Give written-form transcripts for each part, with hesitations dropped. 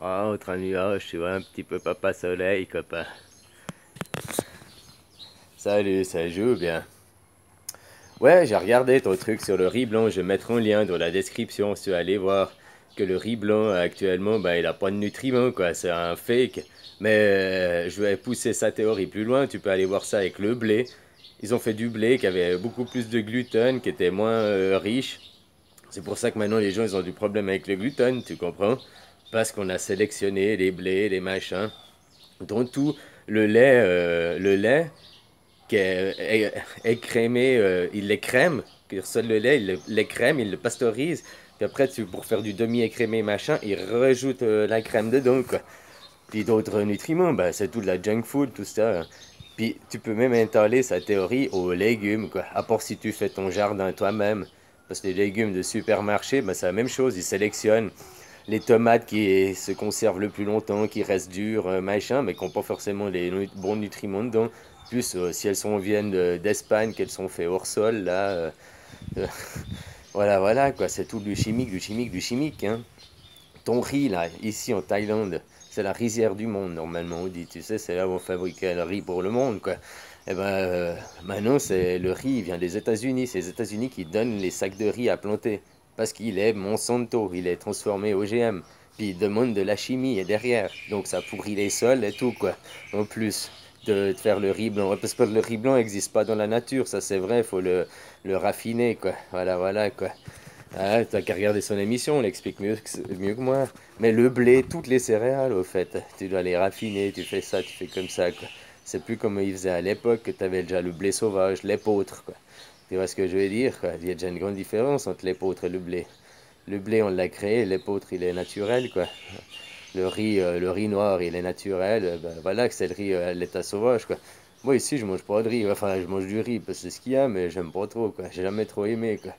Ah, entre nuage, tu vois, un petit peu papa soleil, copain. Salut, ça joue bien. Ouais, j'ai regardé ton truc sur le riz blanc, je vais mettre un lien dans la description si tu veux aller voir que le riz blanc actuellement, bah, il a pas de nutriments, quoi, c'est un fake. Mais je vais pousser sa théorie plus loin, tu peux aller voir ça avec le blé. Ils ont fait du blé qui avait beaucoup plus de gluten, qui était moins riche. C'est pour ça que maintenant les gens ils ont du problème avec le gluten, tu comprends? Parce qu'on a sélectionné les blés, les machins, dont tout le lait qui est écrémé, il l'écrème, que seul le lait, il l'écrème, il le pasteurise, puis après pour faire du demi-écrémé machin, il rajoute la crème dedans, quoi. Puis d'autres nutriments, bah, c'est tout de la junk food, tout ça, hein. Puis tu peux même étaler sa théorie aux légumes, quoi. À part si tu fais ton jardin toi-même. Parce que les légumes de supermarché, bah, c'est la même chose. Ils sélectionnent les tomates qui se conservent le plus longtemps, qui restent dures, machin, mais qui n'ont pas forcément les bons nutriments dedans. Plus si elles viennent d'Espagne, qu'elles sont faites hors sol, là. Euh, voilà, voilà, quoi. C'est tout du chimique, du chimique, du chimique, hein. Ton riz, là, ici en Thaïlande, c'est la rizière du monde, normalement, on dit. Tu sais, c'est là où on fabriquait le riz pour le monde, quoi. Eh ben, maintenant, c'est le riz, il vient des États-Unis. C'est les États-Unis qui donnent les sacs de riz à planter. Parce qu'il est Monsanto, il est transformé OGM. Puis il demande de la chimie et derrière. Donc ça pourrit les sols et tout, quoi. En plus de faire le riz blanc. Parce que le riz blanc n'existe pas dans la nature, ça c'est vrai, il faut le raffiner, quoi. Voilà, voilà, quoi. Ah, t'as qu'à regarder son émission, on l'explique mieux que moi. Mais le blé, toutes les céréales, au fait, tu dois les raffiner, tu fais ça, tu fais comme ça, quoi. C'est plus comme ils faisaient à l'époque, que t'avais déjà le blé sauvage, l'épeautre, quoi. Tu vois ce que je veux dire, quoi. Il y a déjà une grande différence entre l'épeautre et le blé. Le blé, on l'a créé, l'épeautre, il est naturel, quoi. Le riz noir, il est naturel, ben voilà que c'est le riz à l'état sauvage, quoi. Moi, ici, je mange pas de riz, enfin, je mange du riz, parce que c'est ce qu'il y a, mais j'aime pas trop, quoi. J'ai jamais trop aimé, quoi.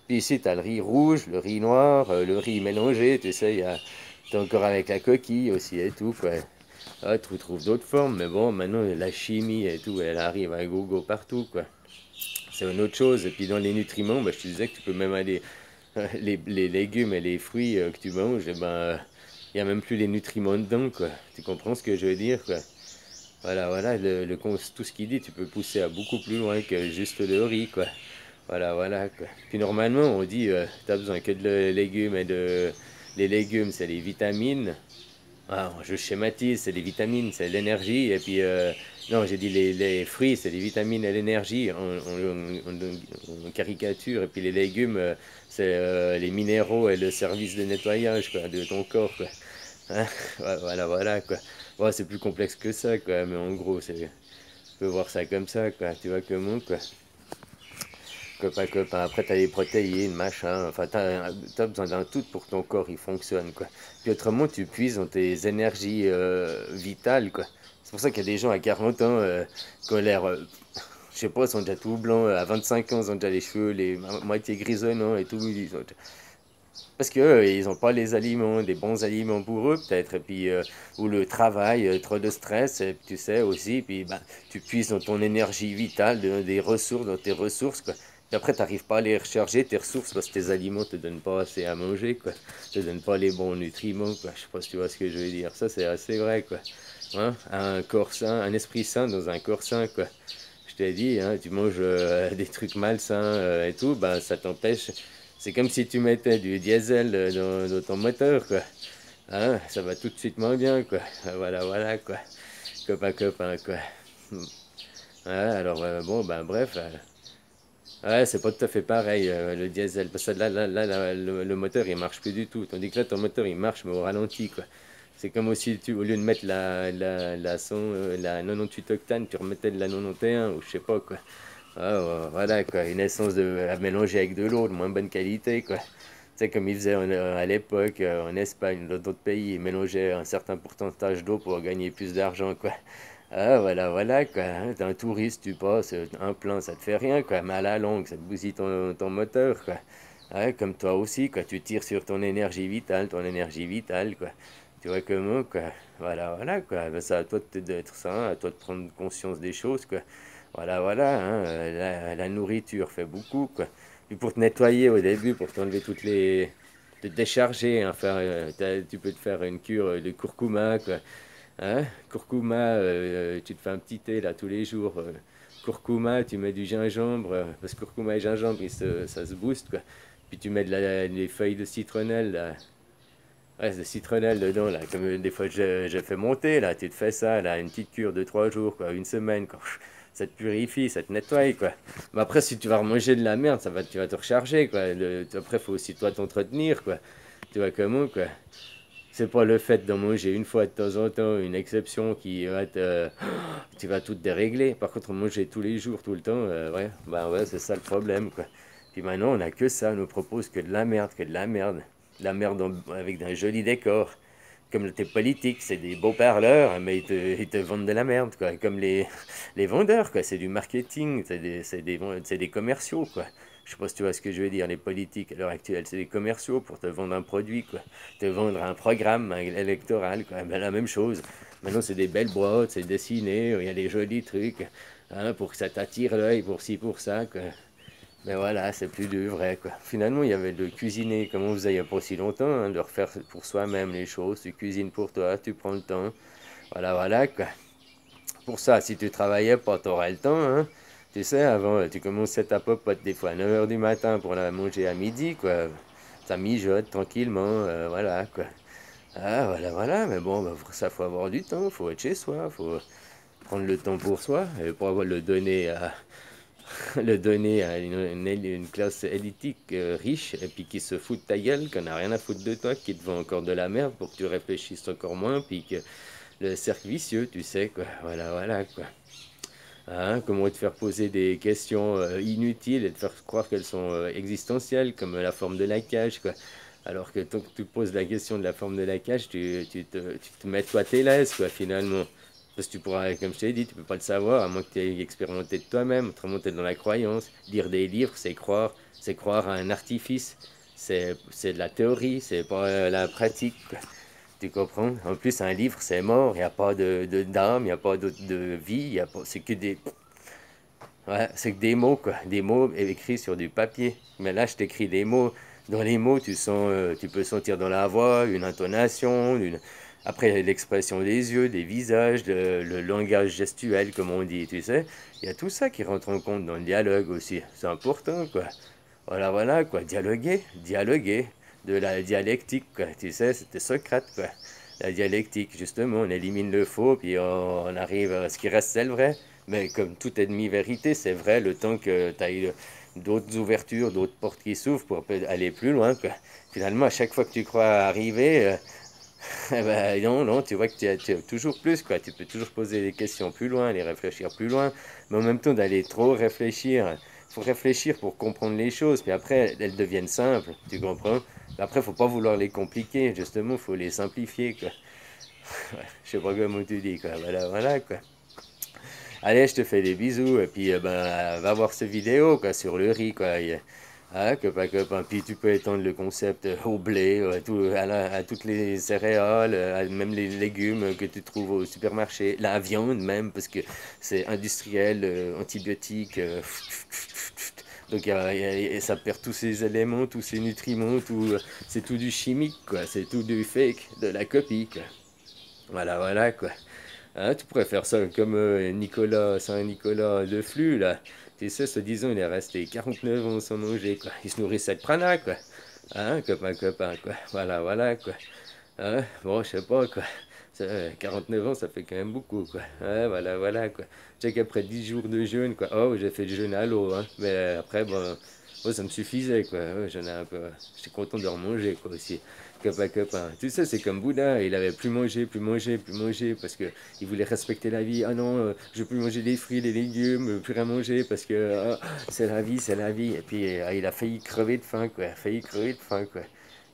Puis ici, tu as le riz rouge, le riz noir, le riz mélangé, tu sais, t'as encore avec la coquille aussi et tout, quoi. Ah, tu trouves d'autres formes, mais bon, maintenant, la chimie et tout, elle arrive à gogo partout, quoi. C'est une autre chose. Et puis dans les nutriments, bah, je te disais que tu peux même aller, les légumes et les fruits que tu manges, et ben, il n'y a même plus les nutriments dedans, quoi. Tu comprends ce que je veux dire, quoi. Voilà, voilà, tout ce qu'il dit, tu peux pousser à beaucoup plus loin que juste le riz, quoi. Voilà, voilà, quoi. Puis normalement, on dit, t'as besoin que de légumes et de... Les légumes, c'est les vitamines. Ah, je schématise, c'est les vitamines, c'est l'énergie. Et puis, non, j'ai dit les fruits, c'est les vitamines et l'énergie en caricature. Et puis les légumes, c'est les minéraux et le service de nettoyage, quoi, de ton corps, quoi. Hein. Ouais, voilà, voilà, quoi. Bon, c'est plus complexe que ça, quoi. Mais en gros, tu peux voir ça comme ça, quoi. Tu vois comment, quoi. Copain, copain. Après, t'as les protéines, machin. Enfin, t'as besoin d'un tout pour que ton corps il fonctionne, quoi. Puis autrement, tu puises dans tes énergies vitales, quoi. C'est pour ça qu'il y a des gens à 40 ans qui ont l'air, je sais pas, sont déjà tout blancs. À 25 ans, ils ont déjà les cheveux, moitié grisonnants et tout. Parce que ils n'ont pas les aliments, des bons aliments pour eux, peut-être. Et puis, ou le travail, trop de stress, et tu sais aussi. Puis, bah, tu puises dans ton énergie vitale, des ressources, dans tes ressources, quoi. Puis après, tu n'arrives pas à les recharger, tes ressources, parce que tes aliments te donnent pas assez à manger, quoi. Te donnent pas les bons nutriments, quoi. Je sais pas si tu vois ce que je veux dire. Ça, c'est assez vrai, quoi. Hein? Un corps sain, un esprit sain dans un corps sain, quoi. Je t'ai dit, hein, tu manges des trucs malsains et tout, ben ça t'empêche. C'est comme si tu mettais du diesel dans ton moteur, quoi. Hein, ça va tout de suite moins bien, quoi. Voilà, voilà, quoi. Copain, copain, quoi. Hmm. Ouais, alors, bon, ben bref. Ouais, c'est pas tout à fait pareil, le diesel. Parce que là, le moteur, il marche plus du tout. Tandis que là, ton moteur, il marche, mais au ralenti, quoi. C'est comme aussi, au lieu de mettre la 98 octane, tu remettais de la 91, ou je sais pas, quoi. Ah, voilà, quoi. Une essence à mélanger avec de l'eau de moins bonne qualité, quoi. Tu sais, comme ils faisaient à l'époque en Espagne, dans d'autres pays, ils mélangeaient un certain pourcentage d'eau pour gagner plus d'argent, quoi. Ah, voilà, voilà, quoi. Hein. T'es un touriste, tu passes, un plein, ça te fait rien, quoi. Mais à la longue, ça te bousille ton moteur, quoi. Ouais, comme toi aussi, quoi. Tu tires sur ton énergie vitale, quoi. Tu vois comment, quoi. Voilà, voilà, quoi. Ben, c'est à toi d'être sain, à toi de prendre conscience des choses, quoi. Voilà, voilà, hein. La nourriture fait beaucoup, quoi. Puis pour te nettoyer au début, pour t'enlever toutes les... te décharger, hein, tu peux te faire une cure de curcuma, quoi. Hein? Curcuma, tu te fais un petit thé là tous les jours. Curcuma, tu mets du gingembre, parce que curcuma et gingembre, ça se booste, quoi. Puis tu mets des feuilles de citronnelle, là. Ouais, de citronnelle dedans, là. Comme des fois je fais monter, là. Tu te fais ça, là, une petite cure de 3 jours, quoi, une semaine, quoi. Ça te purifie, ça te nettoie, quoi. Mais après, si tu vas remanger de la merde, tu vas te recharger, quoi. Après, faut aussi toi t'entretenir, quoi. Tu vois comment, quoi. C'est pas le fait d'en manger une fois de temps en temps, une exception qui va te... Tu vas tout dérégler. Par contre, manger tous les jours, tout le temps, ouais, bah ouais, c'est ça le problème, quoi. Puis maintenant, on a que ça, on nous propose que de la merde, que de la merde. De la merde avec un joli décor. Comme tes politiques, c'est des beaux parleurs, mais ils te vendent de la merde, quoi. Comme les vendeurs, quoi. C'est du marketing, c'est des commerciaux, quoi. Je sais pas si tu vois ce que je veux dire, les politiques à l'heure actuelle, c'est des commerciaux pour te vendre un produit, quoi. Te vendre un programme électoral, quoi. Ben, la même chose. Maintenant, c'est des belles boîtes, c'est dessiné, il y a des jolis trucs, hein, pour que ça t'attire l'œil, pour ci, pour ça, quoi. Mais voilà, c'est plus du vrai, quoi. Finalement, il y avait de cuisiner comme on faisait il n'y a pas si longtemps, hein, de refaire pour soi-même les choses. Tu cuisines pour toi, tu prends le temps. Voilà, voilà, quoi. Pour ça, si tu travaillais pas, tu aurais le temps, hein. Tu sais, avant, tu commençais ta popote des fois à 9 h du matin pour la manger à midi, quoi. Ça mijote tranquillement, voilà, quoi. Ah, voilà, voilà, mais bon, bah, pour ça, faut avoir du temps, faut être chez soi, faut prendre le temps pour soi, et pour avoir le donner à, le donner à une classe élitique riche et puis qui se fout de ta gueule, qu'on n'a rien à foutre de toi, qui te vend encore de la merde pour que tu réfléchisses encore moins, puis que le cercle vicieux, tu sais, quoi. Voilà, voilà, quoi. Hein, comment te faire poser des questions inutiles et te faire croire qu'elles sont existentielles, comme la forme de la cage, quoi. Alors que tant que tu poses la question de la forme de la cage, tu te mets toi tes laisses, quoi, finalement. Parce que tu pourras, comme je t'ai dit, tu peux pas le savoir, à moins que tu aies expérimenté de toi-même. Autrement, tu es dans la croyance. Lire des livres, c'est croire à un artifice. C'est de la théorie, c'est pas la pratique, quoi. Tu comprends? En plus, un livre, c'est mort, il n'y a pas d'âme, il n'y a pas de vie, c'est que des, ouais, c'est que des mots, quoi. Des mots écrits sur du papier. Mais là, je t'écris des mots. Dans les mots, tu peux sentir dans la voix une intonation, après l'expression des yeux, des visages, le langage gestuel, comme on dit, tu sais. Il y a tout ça qui rentre en compte dans le dialogue aussi. C'est important, quoi. Voilà, voilà, quoi. Dialoguer, dialoguer. De la dialectique, quoi. Tu sais, c'était Socrate, quoi. La dialectique, justement, on élimine le faux, puis on arrive à ce qui reste, c'est le vrai. Mais comme toute demi-vérité, c'est vrai le temps que tu as eu d'autres ouvertures, d'autres portes qui s'ouvrent pour aller plus loin, quoi. Finalement, à chaque fois que tu crois arriver, eh ben, non, non, tu vois que tu as toujours plus, quoi. Tu peux toujours poser des questions plus loin, les réfléchir plus loin, mais en même temps d'aller trop réfléchir. Faut réfléchir pour comprendre les choses, puis après, elles deviennent simples, tu comprends? Après, faut pas vouloir les compliquer, justement, faut les simplifier, quoi. Ouais, je sais pas comment tu dis, quoi. Voilà, voilà, quoi. Allez, je te fais des bisous, et puis, ben, va voir cette vidéo, quoi, sur le riz, quoi. Ah, copain, copain. Puis tu peux étendre le concept au blé, à toutes les céréales, même les légumes que tu trouves au supermarché, la viande même, parce que c'est industriel, antibiotique. Donc ça perd tous ces éléments, tous ces nutriments, c'est tout du chimique, quoi. C'est tout du fake, de la copie, quoi. Voilà, voilà, quoi. Hein, tu pourrais faire ça comme Saint-Nicolas de Flux, là. Tu sais, ce disant, il est resté 49 ans sans manger, quoi. Il se nourrissait de prana, quoi. Hein, copain, copain, quoi. Voilà, voilà, quoi. Hein, bon, je sais pas, quoi. 9 ans, ça fait quand même beaucoup, quoi. Ouais, voilà, voilà, quoi. Je sais qu'après 10 jours de jeûne, quoi. Oh, j'ai fait le jeûne à l'eau, hein. Mais après, bon, oh, ça me suffisait, quoi. Ouais, j'en ai un peu... J'étais content de remanger, quoi, aussi. Copain, copain. Tu sais, c'est comme Bouddha, il avait plus mangé, plus mangé, plus mangé, parce que il voulait respecter la vie. Ah non, je veux plus manger des fruits, des légumes, plus rien manger, parce que c'est la vie, c'est la vie. Et puis, il a failli crever de faim, quoi. Failli crever de faim, quoi.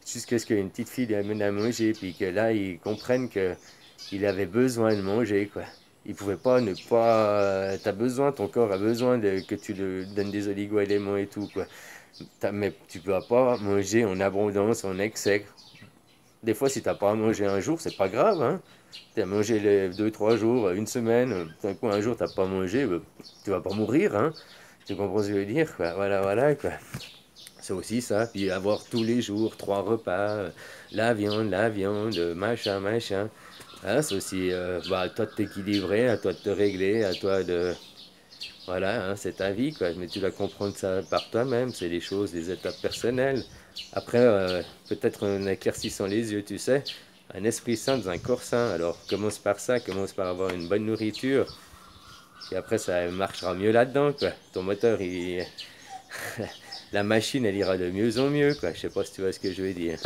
Jusqu'à ce qu'une petite fille lui amène à manger, puis que là, ils comprennent que il avait besoin de manger, quoi. Il pouvait pas ne pas... T'as besoin, ton corps a besoin que tu lui donnes des oligo-éléments et tout, quoi. Mais tu peux pas manger en abondance, en excès. Des fois, si t'as pas mangé un jour, c'est pas grave, hein. Tu as mangé les 2, 3 jours, une semaine, d'un coup un jour t'as pas mangé, tu vas pas mourir, hein. Tu comprends ce que je veux dire, quoi. Voilà, voilà, quoi. c'est aussi ça. Puis avoir tous les jours 3 repas, la viande, machin, machin. Hein, c'est aussi bah, à toi de t'équilibrer, à toi de te régler, à toi de... Voilà, hein, c'est ta vie, quoi. Mais tu dois comprendre ça par toi-même, c'est les choses, les étapes personnelles. Après, peut-être en éclaircissant les yeux, tu sais, un esprit sain dans un corps sain. Alors, commence par ça, commence par avoir une bonne nourriture. Et après, ça marchera mieux là-dedans, quoi. Ton moteur, il... la machine, elle ira de mieux en mieux, quoi. Je sais pas si tu vois ce que je veux dire.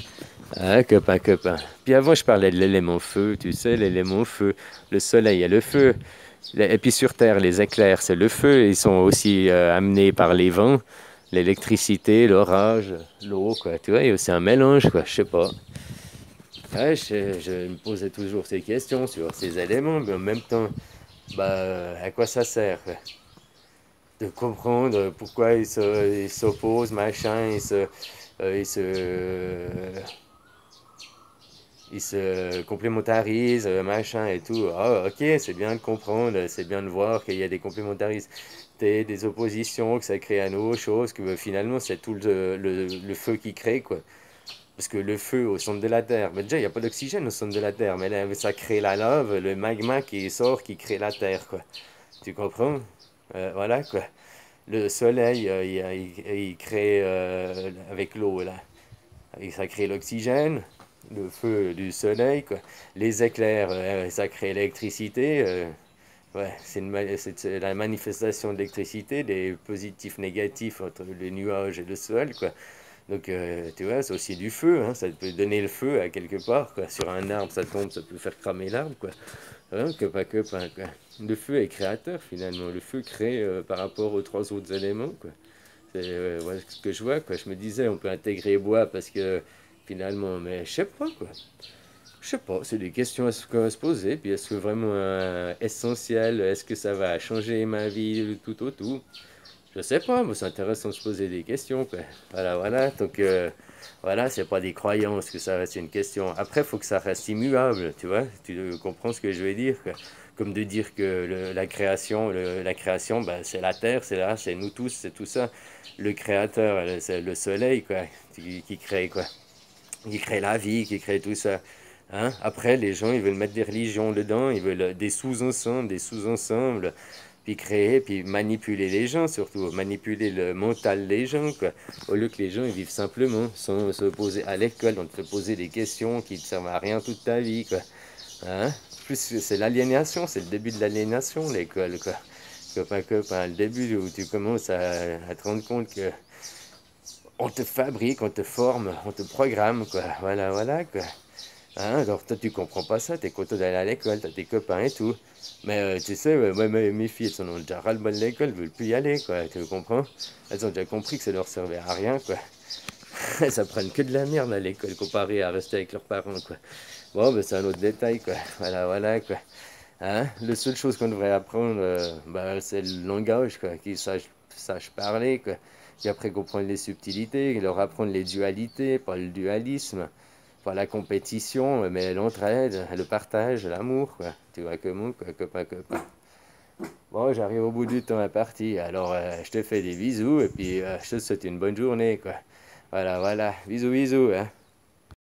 Ah, copain, copain. Puis avant, je parlais de l'élément feu, tu sais, l'élément feu. Le soleil et le feu. Et puis sur Terre, les éclairs, c'est le feu. Ils sont aussi amenés par les vents, l'électricité, l'orage, l'eau, quoi. Tu vois, il y a aussi un mélange, quoi. Je sais pas. Ouais, je me posais toujours ces questions sur ces éléments, mais en même temps, bah, à quoi ça sert, quoi? De comprendre pourquoi ils s'opposent, machin, ils se complémentarisent, machin et tout. Ah, ok, c'est bien de comprendre, c'est bien de voir qu'il y a des complémentarismes, des oppositions, que ça crée à nouveau chose, que finalement c'est tout le feu qui crée, quoi. Parce que le feu au centre de la Terre, mais déjà il n'y a pas d'oxygène au centre de la Terre, mais là, ça crée la lave, le magma qui sort, qui crée la Terre, quoi. Tu comprends? Voilà, quoi. Le soleil, il crée avec l'eau, là. Et ça crée l'oxygène, le feu du soleil, quoi. Les éclairs, ça crée l'électricité. Ouais, c'est la manifestation de l'électricité, des positifs négatifs entre les nuages et le sol, quoi. Donc, tu vois, c'est aussi du feu, hein, ça peut donner le feu à quelque part, quoi. Sur un arbre, ça tombe, ça peut faire cramer l'arbre, quoi. Hein, que pas, quoi. Le feu est créateur, finalement. Le feu crée par rapport aux 3 autres éléments, quoi. C'est voilà ce que je vois, quoi. Je me disais, on peut intégrer bois parce que finalement, mais je sais pas, quoi. Je sais pas, c'est des questions à se poser. Puis est-ce que vraiment essentiel, est-ce que ça va changer ma vie tout au tout? Je sais pas, mais c'est intéressant de se poser des questions, quoi. Voilà, voilà. Donc, voilà, c'est pas des croyances que ça reste une question. Après, il faut que ça reste immuable, tu vois. Tu comprends ce que je veux dire, quoi. Comme de dire que la création, bah, c'est la terre, c'est là, c'est nous tous, c'est tout ça. Le créateur, c'est le soleil, quoi, qui crée, quoi. Qui crée la vie, qui crée tout ça. Hein? Après, les gens, ils veulent mettre des religions dedans, ils veulent des sous-ensembles, puis créer, puis manipuler les gens surtout, manipuler le mental des gens, quoi. Au lieu que les gens, ils vivent simplement, sans se poser à l'école, on te poser des questions qui ne servent à rien toute ta vie, quoi. Hein? Plus, c'est l'aliénation, c'est le début de l'aliénation, l'école, quoi. Copain, le début où tu commences à te rendre compte que on te fabrique, on te forme, on te programme, quoi. Voilà, voilà, quoi. Hein, alors toi tu comprends pas ça, t'es content d'aller à l'école, t'as tes copains et tout. Mais tu sais, moi, mes filles, elles sont déjà ras-le-bol de l'école, elles veulent plus y aller, quoi, tu comprends? Elles ont déjà compris que ça leur servait à rien, quoi. Elles apprennent que de la merde à l'école comparé à rester avec leurs parents, quoi. Bon, ben c'est un autre détail, quoi. Voilà, voilà, quoi. Hein? La seule chose qu'on devrait apprendre, bah, c'est le langage, quoi, qu'ils sachent parler, quoi. Puis après comprendre les subtilités, leur apprendre les dualités, pas le dualisme, pas la compétition, mais l'entraide, le partage, l'amour, quoi. Tu vois comment, quoi, copain, copain. Bon, j'arrive au bout du temps imparti, alors je te fais des bisous et puis je te souhaite une bonne journée, quoi. Voilà, voilà. Bisous, bisous, hein.